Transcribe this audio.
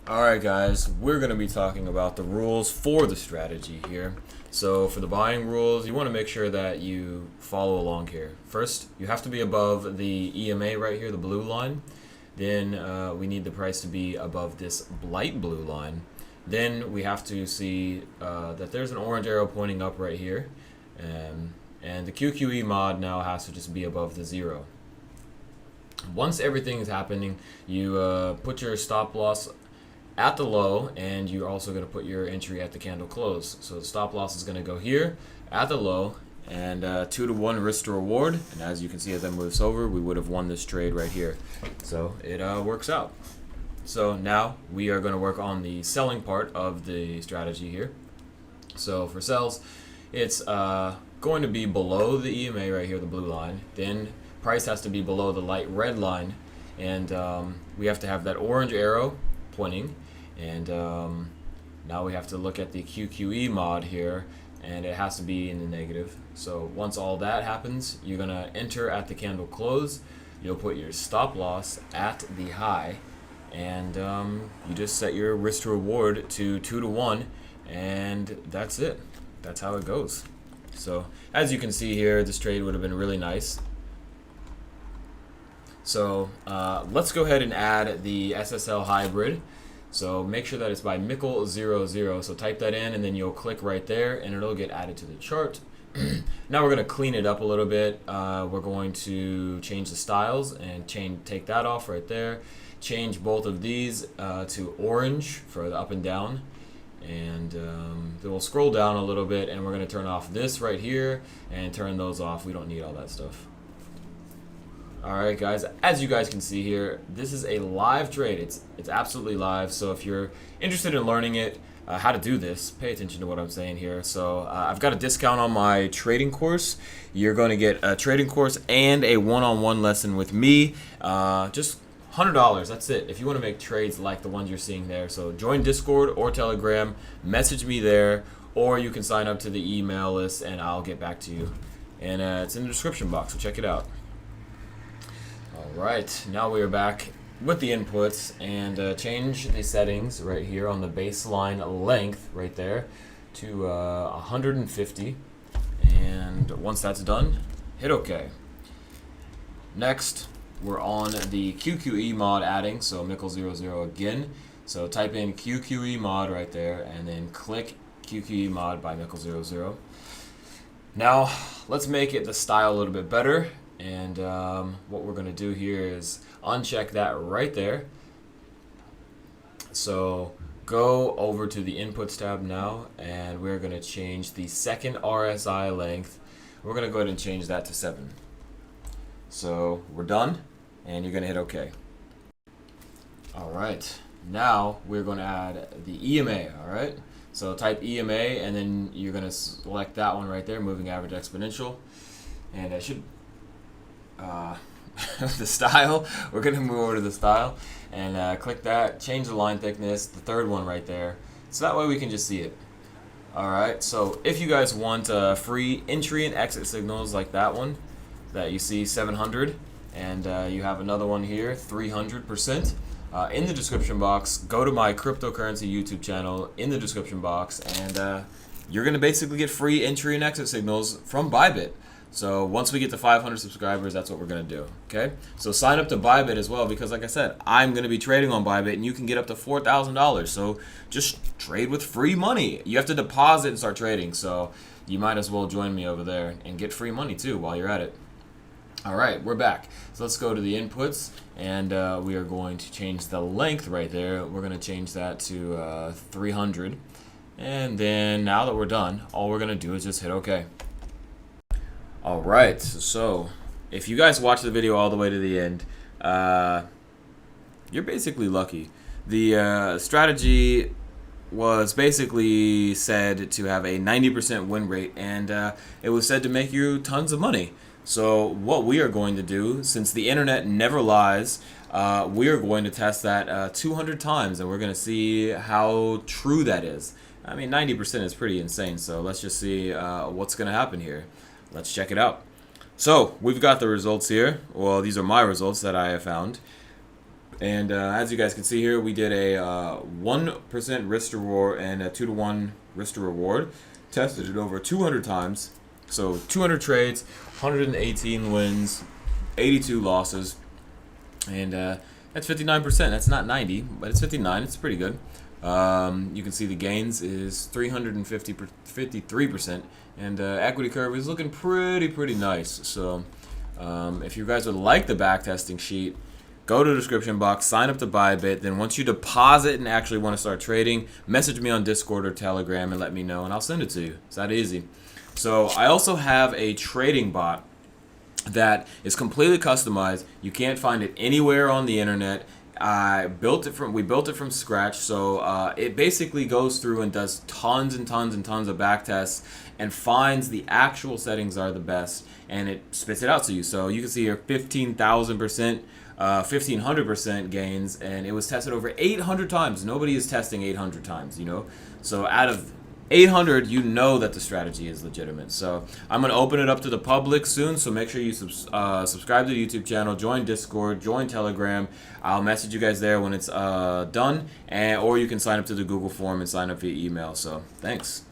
Alright guys, we're going to be talking about the rules for the strategy here. So for the buying rules, you want to make sure that you follow along here. First, you have to be above the EMA right here, the blue line. Then we need the price to be above this light blue line. Then we have to see that there's an orange arrow pointing up right here. And the QQE mod now has to just be above the 0. Once everything is happening, you put your stop loss at the low, and you're also going to put your entry at the candle close. So the stop loss is going to go here at the low, and 2-to-1 risk to reward. And as you can see, as I move this over, we would have won this trade right here. So it works out. So now we are going to work on the selling part of the strategy here. So for sells, it's going to be below the EMA right here, the blue line. Then price has to be below the light red line, and we have to have that orange arrow pointing. And now we have to look at the QQE mod here, and it has to be in the negative. So once all that happens, you're going to enter at the candle close. You'll put your stop loss at the high, and you just set your risk to reward to 2-to-1, and that's it. That's how it goes. So as you can see here, this trade would have been really nice. So let's go ahead and add the SSL hybrid. So make sure that it's by Mickle00. So type that in, and then you'll click right there, and it'll get added to the chart. Now we're going to clean it up a little bit. We're going to change the styles and take that off right there. Change both of these to orange for the up and down. And then we'll scroll down a little bit, and we're going to turn off this right here and turn those off. We don't need all that stuff. Alright guys, as you guys can see here, this is a live trade. It's absolutely live, so if you're interested in learning it, how to do this, pay attention to what I'm saying here. So I've got a discount on my trading course. You're going to get a trading course and a one-on-one lesson with me. Just $100, that's it, if you want to make trades like the ones you're seeing there. So join Discord or Telegram, message me there, or you can sign up to the email list and I'll get back to you. And it's in the description box, so check it out. Alright, now we are back with the inputs, and change the settings right here on the baseline length right there to 150. And once that's done, hit OK. Next, we're on the QQE mod adding, so Mickle00 again. So type in QQE mod right there, and then click QQE mod by Mickle00. Now, let's make it the style a little bit better. And what we're going to do here is uncheck that right there. So go over to the inputs tab now, and we're going to change the second RSI length. We're going to go ahead and change that to 7. So we're done, and you're going to hit OK. Alright, now we're going to add the EMA. Alright, so type EMA, and then you're going to select that one right there, moving average exponential. And I should the style, we're going to move over to the style and click that, change the line thickness, the third one right there, so that way we can just see it. Alright, so if you guys want free entry and exit signals like that one that you see, 700, and you have another one here, 300%, in the description box, go to my cryptocurrency YouTube channel in the description box, and you're going to basically get free entry and exit signals from Bybit. So once we get to 500 subscribers, that's what we're going to do, okay? So sign up to Bybit as well, because like I said, I'm going to be trading on Bybit, and you can get up to $4,000. So just trade with free money. You have to deposit and start trading, so you might as well join me over there and get free money too while you're at it. All right, we're back. So let's go to the inputs, and we are going to change the length right there. We're going to change that to 300. And then now that we're done, all we're going to do is just hit OK. Alright, so if you guys watch the video all the way to the end, you're basically lucky. The strategy was basically said to have a 90% win rate, and it was said to make you tons of money. So what we are going to do, since the internet never lies, we are going to test that 200 times, and we're going to see how true that is. I mean, 90% is pretty insane, so let's just see what's going to happen here. Let's check it out. So we've got the results here. Well, these are my results that I have found. And as you guys can see here, we did a 1% risk to reward and a 2-to-1 risk to reward. Tested it over 200 times. So 200 trades, 118 wins, 82 losses. And that's 59%. That's not 90, but it's 59. It's pretty good. You can see the gains is 353%. And equity curve is looking pretty nice. So if you guys would like the backtesting sheet, go to the description box, sign up to Bybit. Then once you deposit and actually want to start trading, message me on Discord or Telegram and let me know, and I'll send it to you. It's that easy. So I also have a trading bot that is completely customized. You can't find it anywhere on the internet. We built it from scratch. So it basically goes through and does tons and tons of back tests and finds the actual settings are the best, and it spits it out to you. So you can see here 15,000%. 1,500% gains, and it was tested over 800 times. Nobody is testing 800 times, you know. So out of 800, you know that the strategy is legitimate. So I'm going to open it up to the public soon, so make sure you subscribe to the YouTube channel, join Discord, join Telegram. I'll message you guys there when it's done, or you can sign up to the Google form and sign up via email. So thanks.